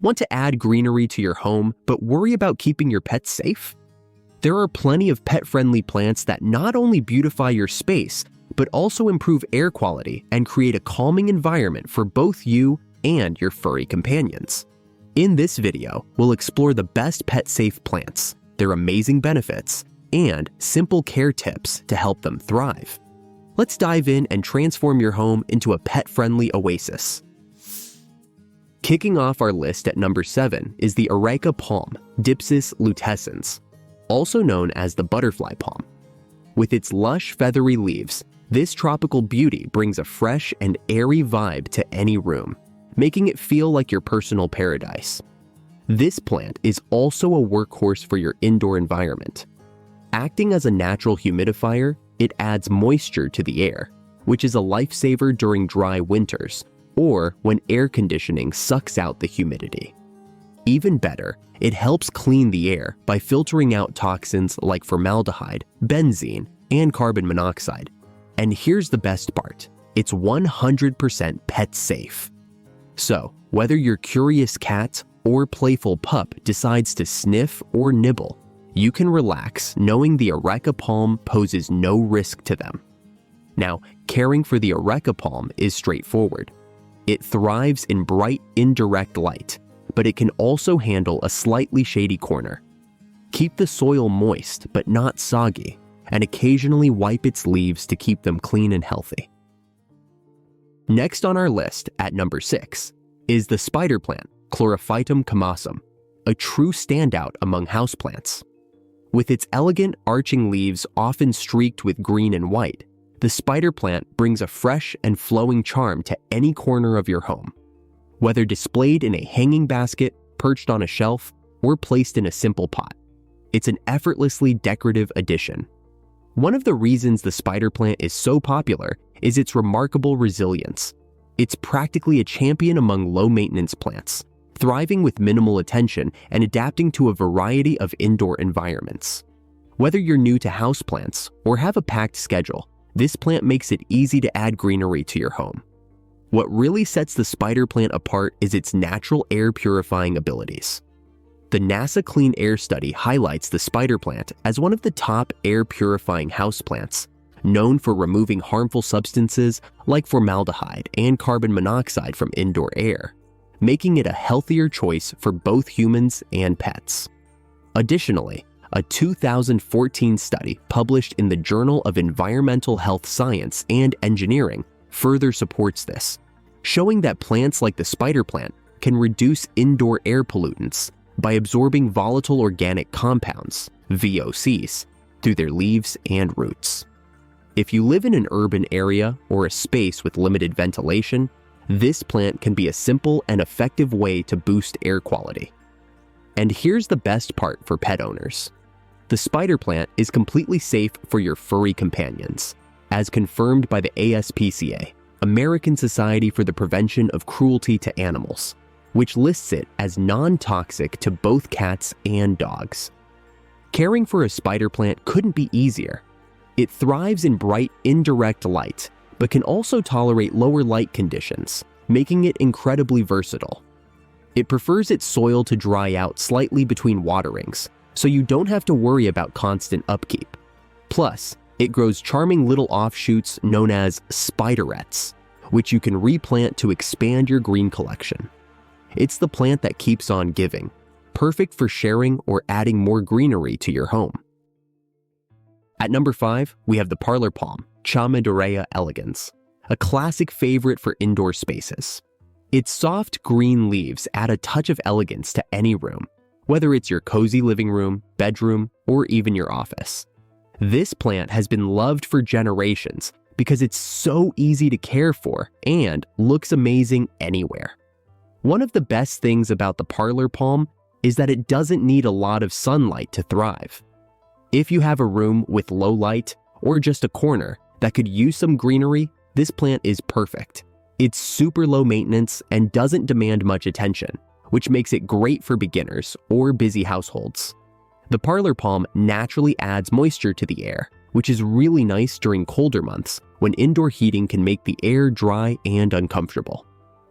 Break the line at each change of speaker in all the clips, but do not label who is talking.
Want to add greenery to your home but worry about keeping your pets safe? There are plenty of pet-friendly plants that not only beautify your space, but also improve air quality and create a calming environment for both you and your furry companions. In this video, we'll explore the best pet-safe plants, their amazing benefits, and simple care tips to help them thrive. Let's dive in and transform your home into a pet-friendly oasis. Kicking off our list at number 7 is the Orica Palm, Dipsis lutescens, also known as the butterfly palm. With its lush, feathery leaves, this tropical beauty brings a fresh and airy vibe to any room, making it feel like your personal paradise. This plant is also a workhorse for your indoor environment. Acting as a natural humidifier, it adds moisture to the air, which is a lifesaver during dry winters or when air conditioning sucks out the humidity. Even better, it helps clean the air by filtering out toxins like formaldehyde, benzene, and carbon monoxide. And here's the best part, it's 100% pet safe. So, whether your curious cat or playful pup decides to sniff or nibble, you can relax knowing the Orica Palm poses no risk to them. Now, caring for the Orica Palm is straightforward. It thrives in bright, indirect light, but it can also handle a slightly shady corner. Keep the soil moist but not soggy, and occasionally wipe its leaves to keep them clean and healthy. Next on our list, at number 6, is the spider plant, Chlorophytum comosum, a true standout among houseplants. With its elegant, arching leaves often streaked with green and white, the spider plant brings a fresh and flowing charm to any corner of your home. Whether displayed in a hanging basket, perched on a shelf, or placed in a simple pot, it's an effortlessly decorative addition. One of the reasons the spider plant is so popular is its remarkable resilience. It's practically a champion among low-maintenance plants, thriving with minimal attention and adapting to a variety of indoor environments. Whether you're new to houseplants or have a packed schedule, this plant makes it easy to add greenery to your home. What really sets the spider plant apart is its natural air purifying abilities. The NASA Clean Air Study highlights the spider plant as one of the top air purifying houseplants, known for removing harmful substances like formaldehyde and carbon monoxide from indoor air, making it a healthier choice for both humans and pets. Additionally, a 2014 study published in the Journal of Environmental Health Science and Engineering further supports this, showing that plants like the spider plant can reduce indoor air pollutants by absorbing volatile organic compounds, VOCs, through their leaves and roots. If you live in an urban area or a space with limited ventilation, this plant can be a simple and effective way to boost air quality. And here's the best part for pet owners. The spider plant is completely safe for your furry companions, as confirmed by the ASPCA, American Society for the Prevention of Cruelty to Animals, which lists it as non-toxic to both cats and dogs. Caring for a spider plant couldn't be easier. It thrives in bright, indirect light, but can also tolerate lower light conditions, making it incredibly versatile. It prefers its soil to dry out slightly between waterings, so you don't have to worry about constant upkeep. Plus, it grows charming little offshoots known as spiderettes, which you can replant to expand your green collection. It's the plant that keeps on giving, perfect for sharing or adding more greenery to your home. At number 5, we have the Parlor Palm, Chamaedorea elegans, a classic favorite for indoor spaces. Its soft green leaves add a touch of elegance to any room, whether it's your cozy living room, bedroom, or even your office. This plant has been loved for generations because it's so easy to care for and looks amazing anywhere. One of the best things about the Parlor Palm is that it doesn't need a lot of sunlight to thrive. If you have a room with low light or just a corner that could use some greenery, this plant is perfect. It's super low maintenance and doesn't demand much attention, which makes it great for beginners or busy households. The Parlor Palm naturally adds moisture to the air, which is really nice during colder months when indoor heating can make the air dry and uncomfortable.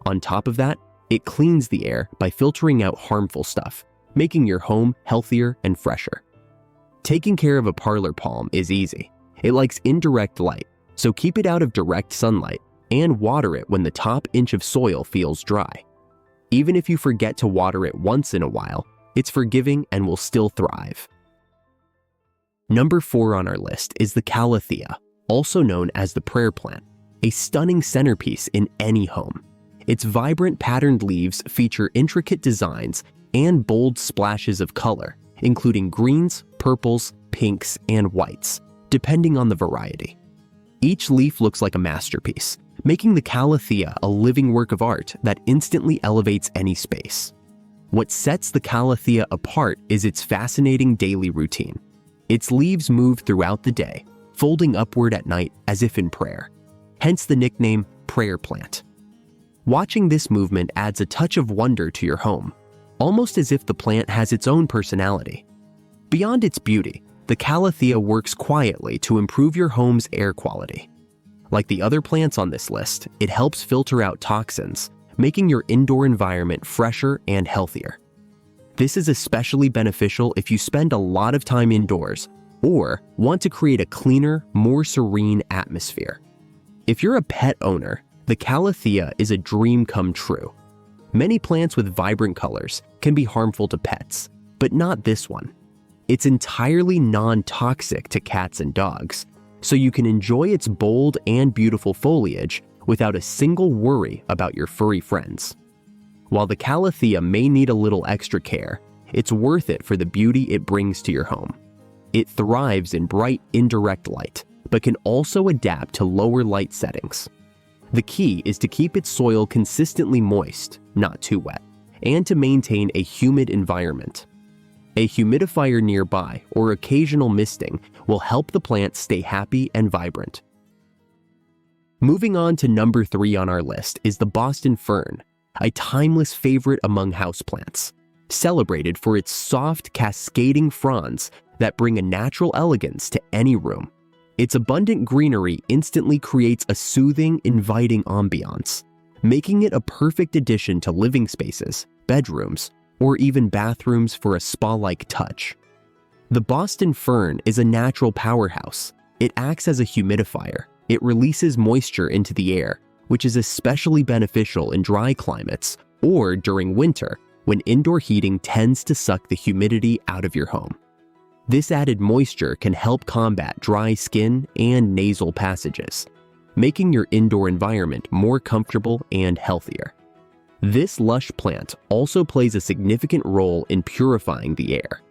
On top of that, It cleans the air by filtering out harmful stuff, making your home healthier and fresher. Taking care of a parlor palm is easy. It likes indirect light, so keep it out of direct sunlight and water it when the top inch of soil feels dry. Even if you forget to water it once in a while, it's forgiving and will still thrive. Number 4 on our list is the Calathea, also known as the prayer plant, a stunning centerpiece in any home. Its vibrant patterned leaves feature intricate designs and bold splashes of color, including greens, purples, pinks, and whites, depending on the variety. Each leaf looks like a masterpiece, making the Calathea a living work of art that instantly elevates any space. What sets the Calathea apart is its fascinating daily routine. Its leaves move throughout the day, folding upward at night as if in prayer, hence the nickname prayer plant. Watching this movement adds a touch of wonder to your home, almost as if the plant has its own personality. Beyond its beauty, the Calathea works quietly to improve your home's air quality. Like the other plants on this list, it helps filter out toxins, making your indoor environment fresher and healthier. This is especially beneficial if you spend a lot of time indoors or want to create a cleaner, more serene atmosphere. If you're a pet owner, the Calathea is a dream come true. Many plants with vibrant colors can be harmful to pets, but not this one. It's entirely non-toxic to cats and dogs, so you can enjoy its bold and beautiful foliage without a single worry about your furry friends. While the Calathea may need a little extra care, it's worth it for the beauty it brings to your home. It thrives in bright, indirect light, but can also adapt to lower light settings. The key is to keep its soil consistently moist, not too wet, and to maintain a humid environment. A humidifier nearby or occasional misting will help the plant stay happy and vibrant. Moving on to number 3 on our list is the Boston Fern, a timeless favorite among houseplants, celebrated for its soft, cascading fronds that bring a natural elegance to any room. Its abundant greenery instantly creates a soothing, inviting ambiance, making it a perfect addition to living spaces, bedrooms, or even bathrooms for a spa-like touch. The Boston Fern is a natural powerhouse. It acts as a humidifier. It releases moisture into the air, which is especially beneficial in dry climates or during winter when indoor heating tends to suck the humidity out of your home. This added moisture can help combat dry skin and nasal passages, making your indoor environment more comfortable and healthier. This lush plant also plays a significant role in purifying the air.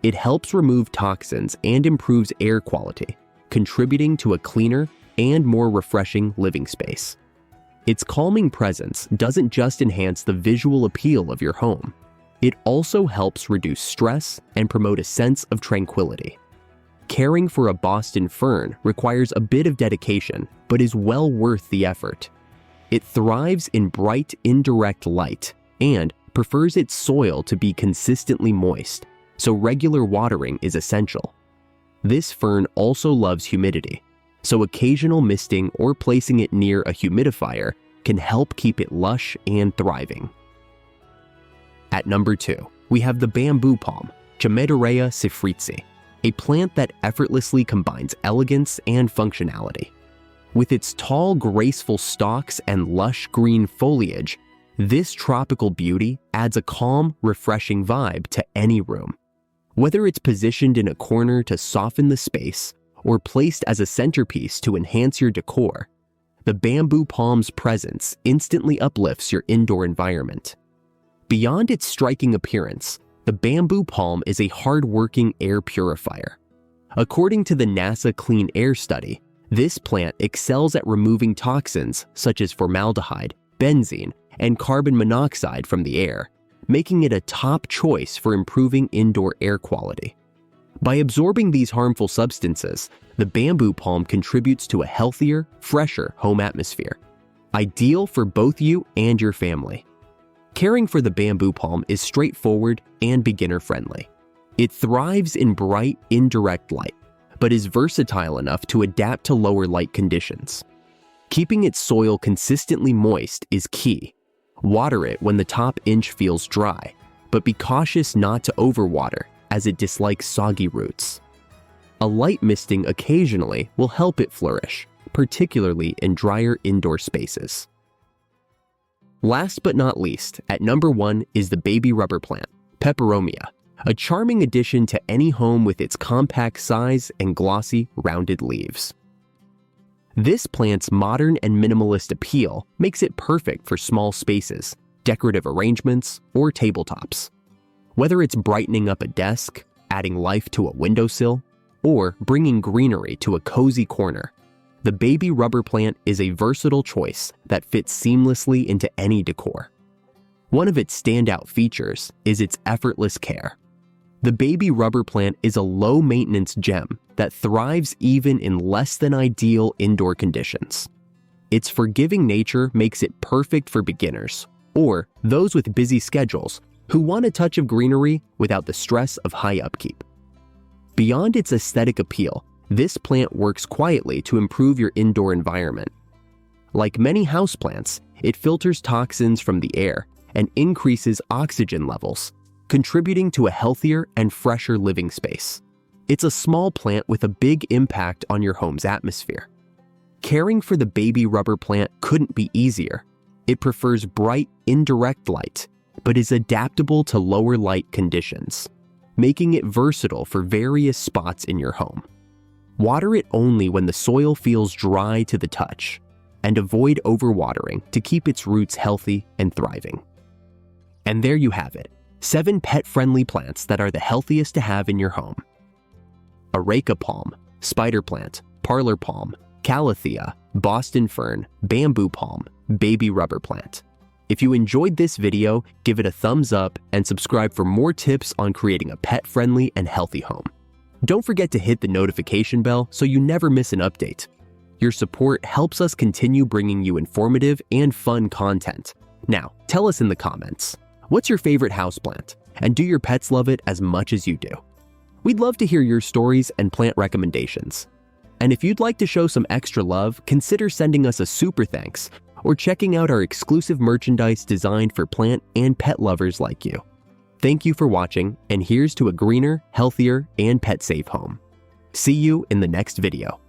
It helps remove toxins and improves air quality, contributing to a cleaner and more refreshing living space. Its calming presence doesn't just enhance the visual appeal of your home, it also helps reduce stress and promote a sense of tranquility. Caring for a Boston Fern requires a bit of dedication, but is well worth the effort. It thrives in bright, indirect light and prefers its soil to be consistently moist, so regular watering is essential. This fern also loves humidity, so occasional misting or placing it near a humidifier can help keep it lush and thriving. At number 2, we have the bamboo palm, Remedies sifritzi, a plant that effortlessly combines elegance and functionality. With its tall, graceful stalks and lush green foliage, this tropical beauty adds a calm, refreshing vibe to any room. Whether it's positioned in a corner to soften the space or placed as a centerpiece to enhance your decor, the bamboo palm's presence instantly uplifts your indoor environment. Beyond its striking appearance, the bamboo palm is a hard-working air purifier. According to the NASA Clean Air Study, this plant excels at removing toxins such as formaldehyde, benzene, and carbon monoxide from the air, making it a top choice for improving indoor air quality. By absorbing these harmful substances, the bamboo palm contributes to a healthier, fresher home atmosphere, ideal for both you and your family. Caring for the bamboo palm is straightforward and beginner-friendly. It thrives in bright, indirect light, but is versatile enough to adapt to lower light conditions. Keeping its soil consistently moist is key. Water it when the top inch feels dry, but be cautious not to overwater as it dislikes soggy roots. A light misting occasionally will help it flourish, particularly in drier indoor spaces. Last but not least, at number 1 is the baby rubber plant, Peperomia, a charming addition to any home with its compact size and glossy, rounded leaves. This plant's modern and minimalist appeal makes it perfect for small spaces, decorative arrangements, or tabletops. Whether it's brightening up a desk, adding life to a windowsill, or bringing greenery to a cozy corner, the baby rubber plant is a versatile choice that fits seamlessly into any decor. One of its standout features is its effortless care. The baby rubber plant is a low-maintenance gem that thrives even in less than ideal indoor conditions. Its forgiving nature makes it perfect for beginners or those with busy schedules who want a touch of greenery without the stress of high upkeep. Beyond its aesthetic appeal, this plant works quietly to improve your indoor environment. Like many houseplants, it filters toxins from the air and increases oxygen levels, contributing to a healthier and fresher living space. It's a small plant with a big impact on your home's atmosphere. Caring for the baby rubber plant couldn't be easier. It prefers bright, indirect light, but is adaptable to lower light conditions, making it versatile for various spots in your home. Water it only when the soil feels dry to the touch, and avoid overwatering to keep its roots healthy and thriving. And there you have it, 7 pet-friendly plants that are the healthiest to have in your home. Orica Palm, Spider Plant, Parlor Palm, Calathea, Boston Fern, Bamboo Palm, Baby Rubber Plant. If you enjoyed this video, give it a thumbs up and subscribe for more tips on creating a pet-friendly and healthy home. Don't forget to hit the notification bell so you never miss an update. Your support helps us continue bringing you informative and fun content. Now, tell us in the comments, what's your favorite houseplant? And do your pets love it as much as you do? We'd love to hear your stories and plant recommendations. And if you'd like to show some extra love, consider sending us a super thanks or checking out our exclusive merchandise designed for plant and pet lovers like you. Thank you for watching, and here's to a greener, healthier, and pet-safe home. See you in the next video.